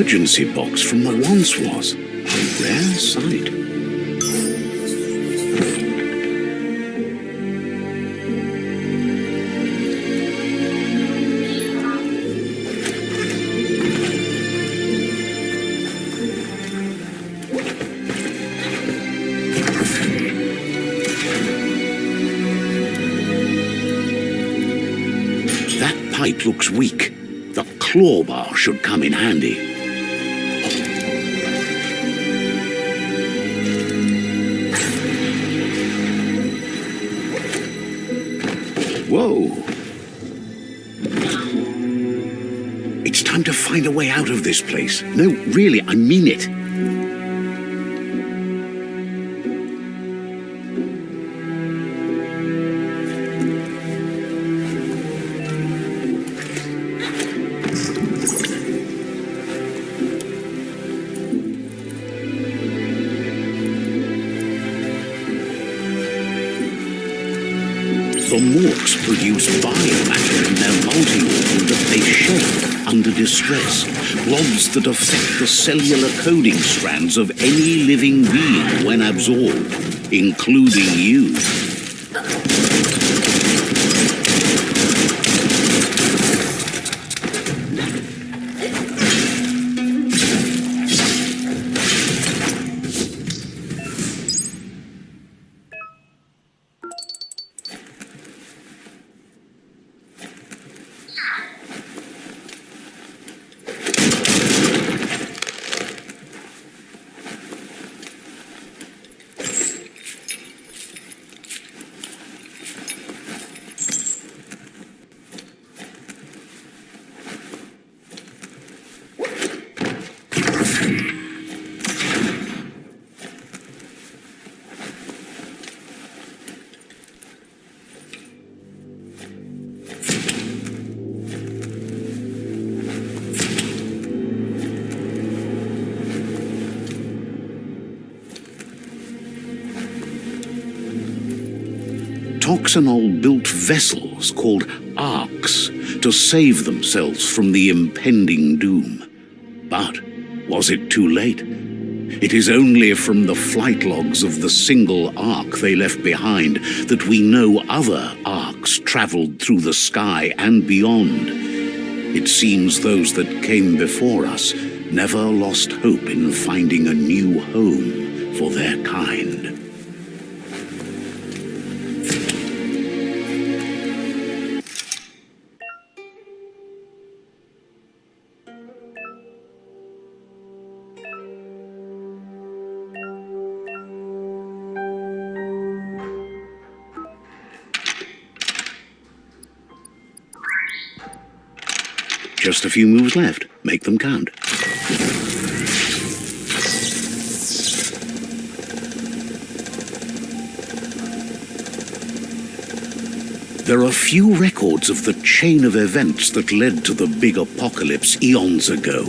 emergency box from the once was. A rare sight. That pipe looks weak. The claw bar should come in handy. Whoa! It's time to find a way out of this place. No, really, I mean it. The morks produce biomatter in their multi-organ that they shed under distress, blobs that affect the cellular coding strands of any living being when absorbed, including you. Toxanol built vessels called arks to save themselves from the impending doom. But was it too late? It is only from the flight logs of the single ark they left behind that we know other arks traveled through the sky and beyond. It seems those that came before us never lost hope in finding a new home for their kind. Just a few moves left. Make them count. There are few records of the chain of events that led to the big apocalypse eons ago,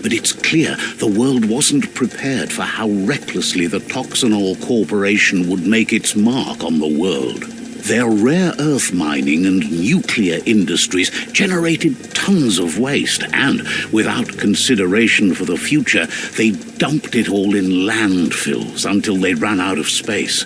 but it's clear the world wasn't prepared for how recklessly the Toxanol Corporation would make its mark on the world. Their rare earth mining and nuclear industries generated tons of waste, and, without consideration for the future, they dumped it all in landfills until they ran out of space.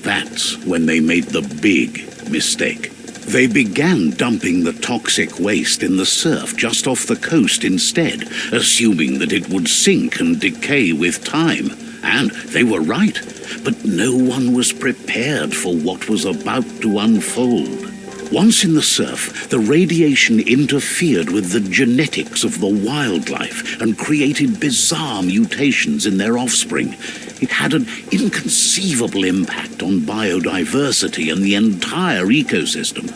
That's when they made the big mistake. They began dumping the toxic waste in the surf just off the coast instead, assuming that it would sink and decay with time. And they were right, but no one was prepared for what was about to unfold. Once in the surf, the radiation interfered with the genetics of the wildlife and created bizarre mutations in their offspring. It had an inconceivable impact on biodiversity and the entire ecosystem.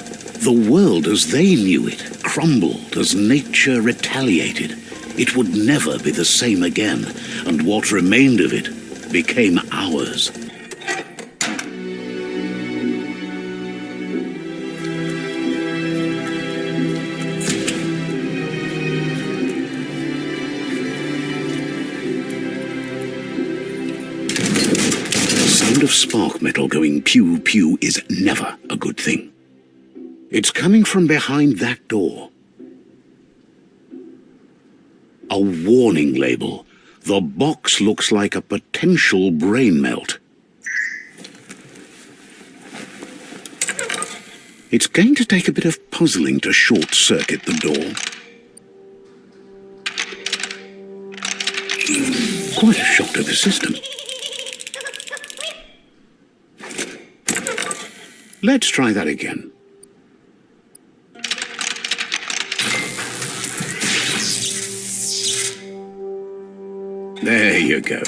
The world as they knew it crumbled as nature retaliated. It would never be the same again, and what remained of it became ours. The sound of spark metal going pew-pew is never a good thing. It's coming from behind that door. A warning label. The box looks like a potential brain melt. It's going to take a bit of puzzling to short-circuit the door. Quite a shock to the system. Let's try that again. There you go.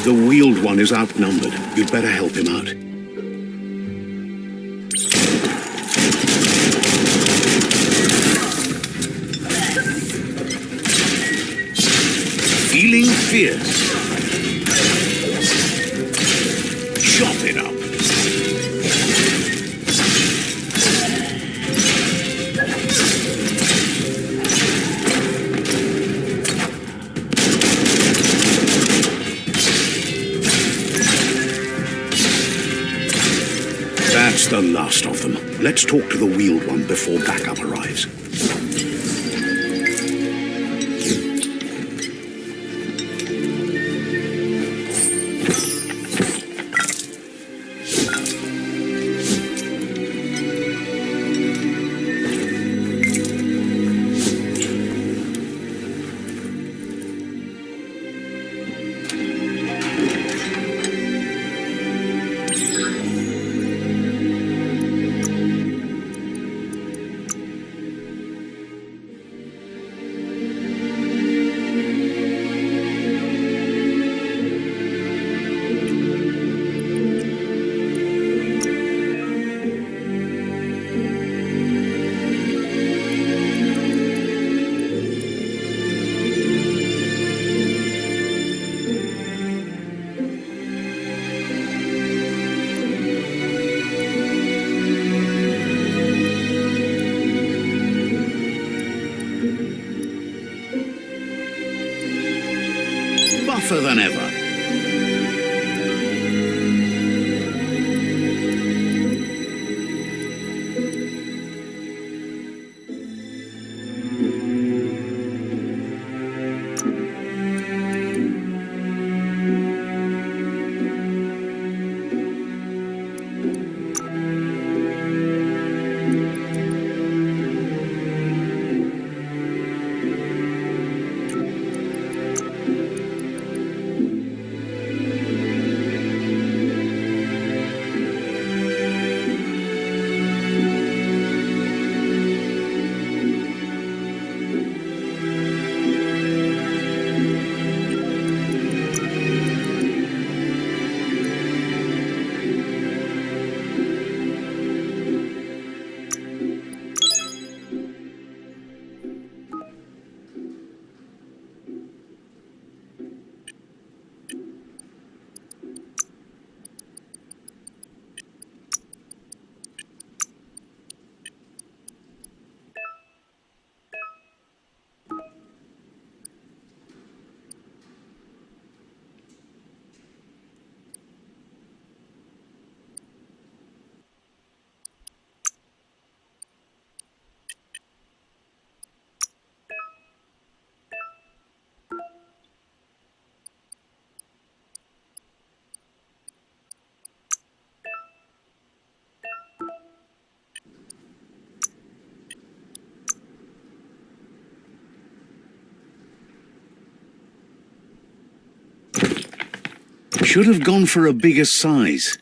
The wheeled one is outnumbered. You'd better help him out. Feeling fierce. Chop it up. That's the last of them. Let's talk to the wheeled one before backup arrives. Buffer than ever. Should have gone for a bigger size.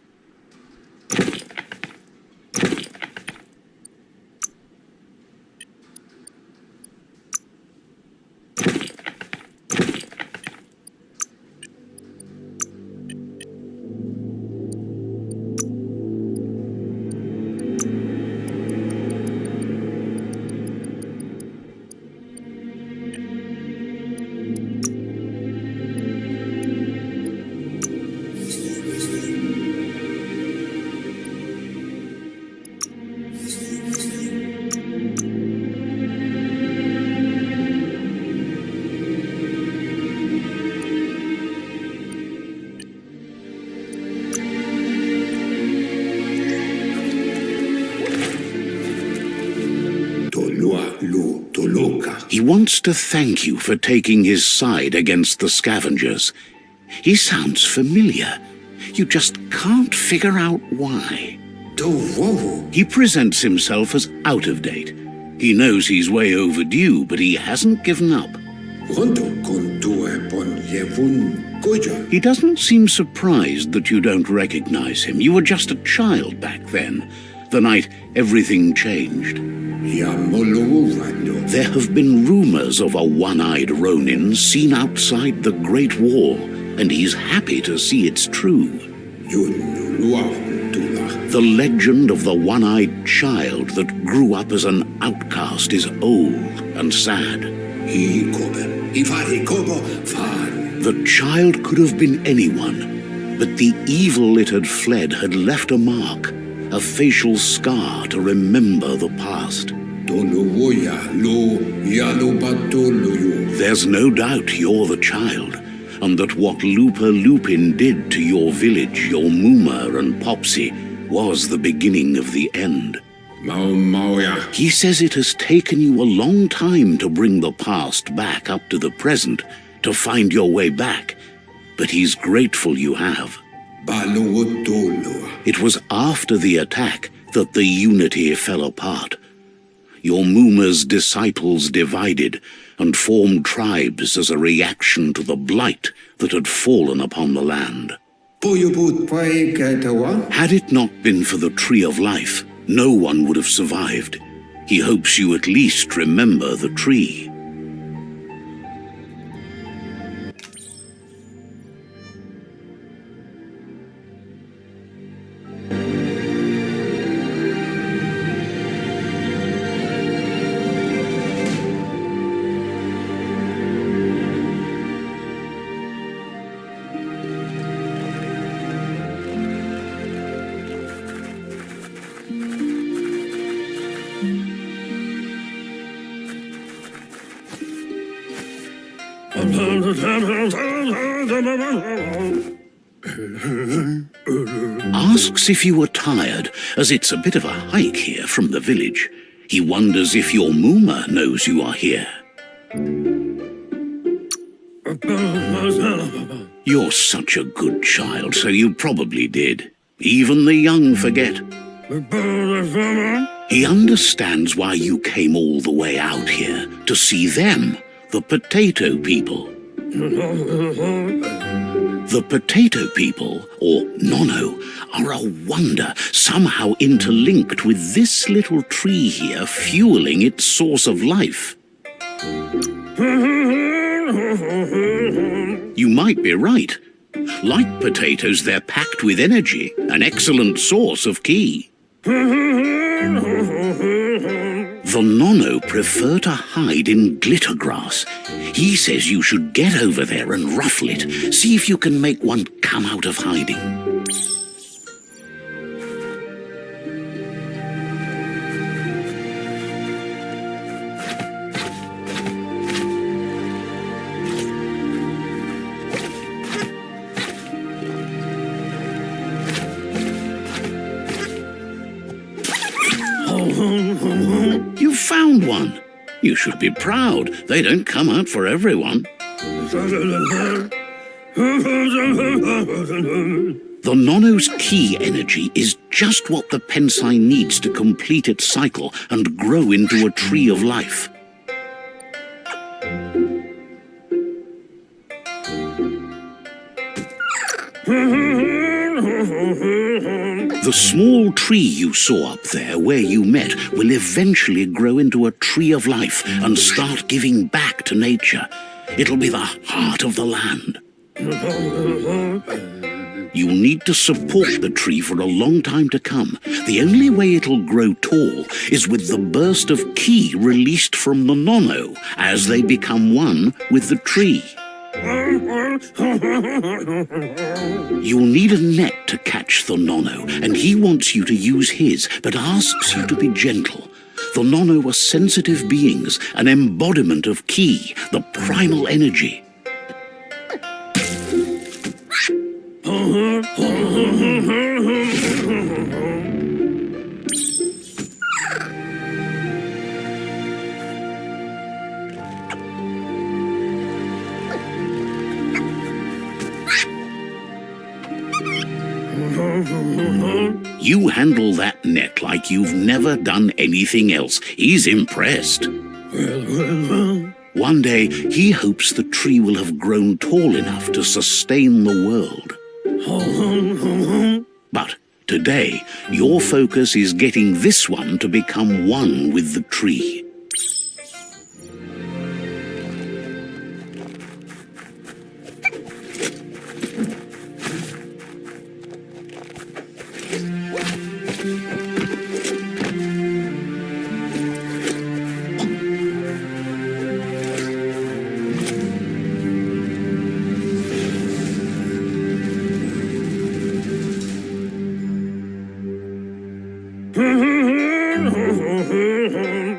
He wants to thank you for taking his side against the scavengers. He sounds familiar. You just can't figure out why. He presents himself as out of date. He knows he's way overdue, but he hasn't given up. He doesn't seem surprised that you don't recognize him. You were just a child back then, the night everything changed. There have been rumors of a one-eyed Ronin seen outside the Great Wall, and he's happy to see it's true. The legend of the one-eyed child that grew up as an outcast is old and sad. The child could have been anyone, but the evil it had fled had left a mark, a facial scar to remember the past. There's no doubt you're the child, and that what Lupa Lupin did to your village, your Muma and Popsy, was the beginning of the end. He says it has taken you a long time to bring the past back up to the present, to find your way back, but he's grateful you have. It was after the attack that the unity fell apart. Your Muma's disciples divided and formed tribes as a reaction to the blight that had fallen upon the land. Had it not been for the Tree of Life, no one would have survived. He hopes you at least remember the tree. Asks if you were tired, as it's a bit of a hike here from the village. He wonders if your Muma knows you are here. You're such a good child, so you probably did. Even the young forget. He understands why you came all the way out here, to see them, the potato people. The potato people, or Nono, are a wonder, somehow interlinked with this little tree here, fueling its source of life. You might be right. Like potatoes, they're packed with energy, an excellent source of ki. The Nono prefer to hide in glitter grass. He says you should get over there and ruffle it. See if you can make one come out of hiding. You found one. You should be proud. They don't come out for everyone. The Nono's ki energy is just what the Pensai needs to complete its cycle and grow into a tree of life. The small tree you saw up there where you met will eventually grow into a tree of life and start giving back to nature. It'll be the heart of the land. You'll need to support the tree for a long time to come. The only way it'll grow tall is with the burst of ki released from the Nono as they become one with the tree. You'll need a net to catch the Nono, and he wants you to use his, but asks you to be gentle. The Nono are sensitive beings, an embodiment of ki, the primal energy. You handle that net like you've never done anything else. He's impressed. One day, he hopes the tree will have grown tall enough to sustain the world. But today, your focus is getting this one to become one with the tree.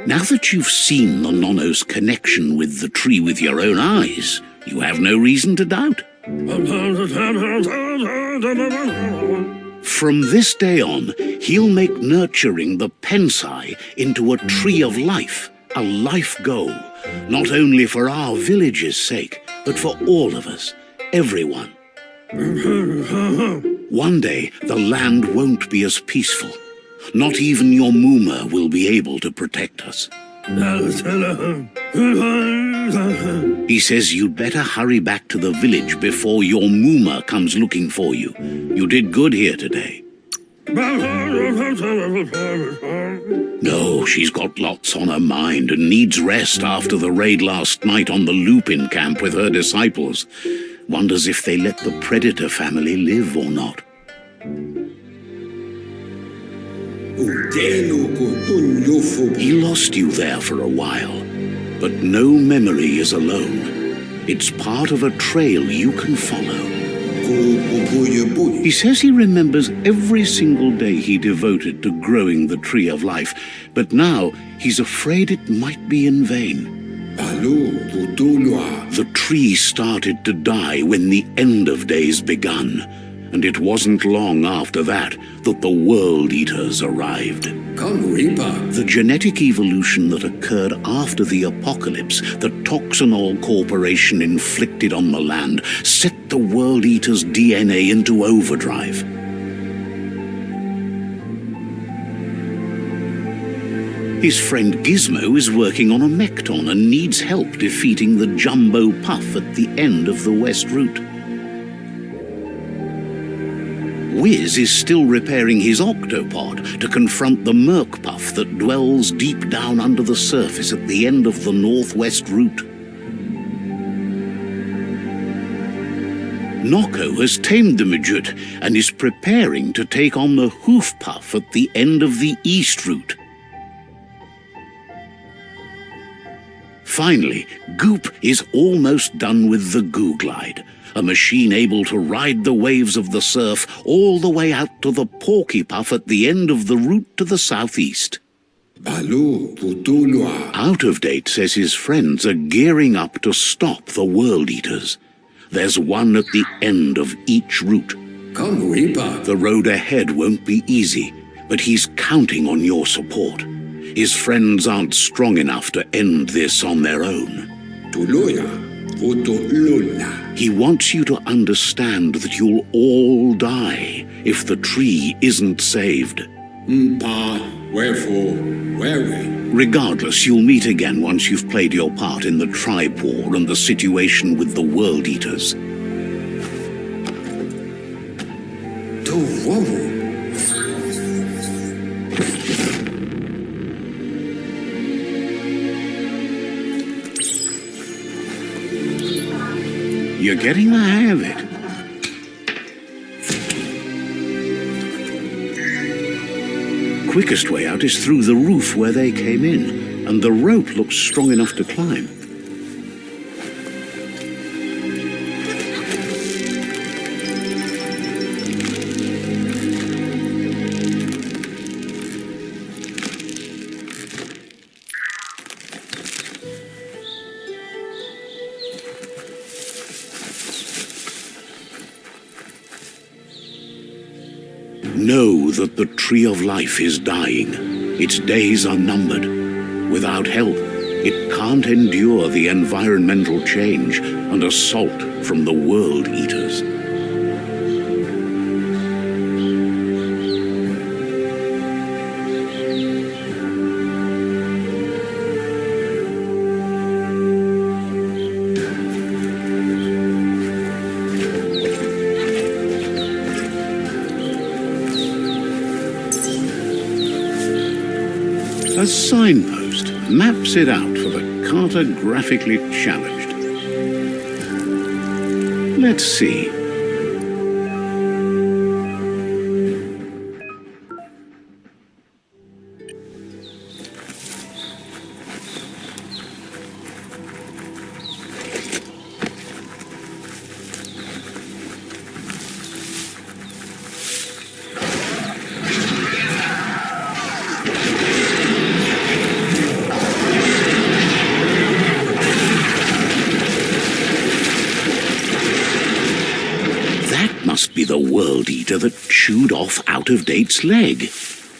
Now that you've seen the Nono's connection with the tree with your own eyes, you have no reason to doubt. From this day on, he'll make nurturing the Pensai into a tree of life, a life goal, not only for our village's sake, but for all of us, everyone. One day, the land won't be as peaceful. Not even your Muma will be able to protect us. He says you'd better hurry back to the village before your Muma comes looking for you. You did good here today. No, she's got lots on her mind and needs rest after the raid last night on the Lupin camp with her disciples. Wonders if they let the Predator family live or not. He lost you there for a while, but no memory is alone. It's part of a trail you can follow. He says he remembers every single day he devoted to growing the tree of life, but now he's afraid it might be in vain. The tree started to die when the end of days begun, and it wasn't long after that that the World Eaters arrived. The genetic evolution that occurred after the apocalypse that Toxanol Corporation inflicted on the land set the World Eaters' DNA into overdrive. His friend Gizmo is working on a Mekton and needs help defeating the Jumbo Puff at the end of the West Route. Wiz is still repairing his octopod to confront the Merc Puff that dwells deep down under the surface at the end of the Northwest Route. Noko has tamed the Midget and is preparing to take on the Hoof Puff at the end of the East Route. Finally, Goop is almost done with the Goo Glide, a machine able to ride the waves of the surf all the way out to the Porky Puff at the end of the route to the southeast. Out of Date says his friends are gearing up to stop the World Eaters. There's one at the end of each route. The road ahead won't be easy, but he's counting on your support. His friends aren't strong enough to end this on their own. He wants you to understand that you'll all die if the tree isn't saved. Regardless, you'll meet again once you've played your part in the tribe war and the situation with the World Eaters. You're getting the hang of it. Quickest way out is through the roof where they came in, and the rope looks strong enough to climb. Know that the Tree of Life is dying. Its days are numbered. Without help, it can't endure the environmental change and assault from the World Eaters. A signpost maps it out for the cartographically challenged. Let's see. Must be the world eater that chewed off Out-of-Date's leg.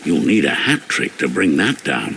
You'll need a hat trick to bring that down.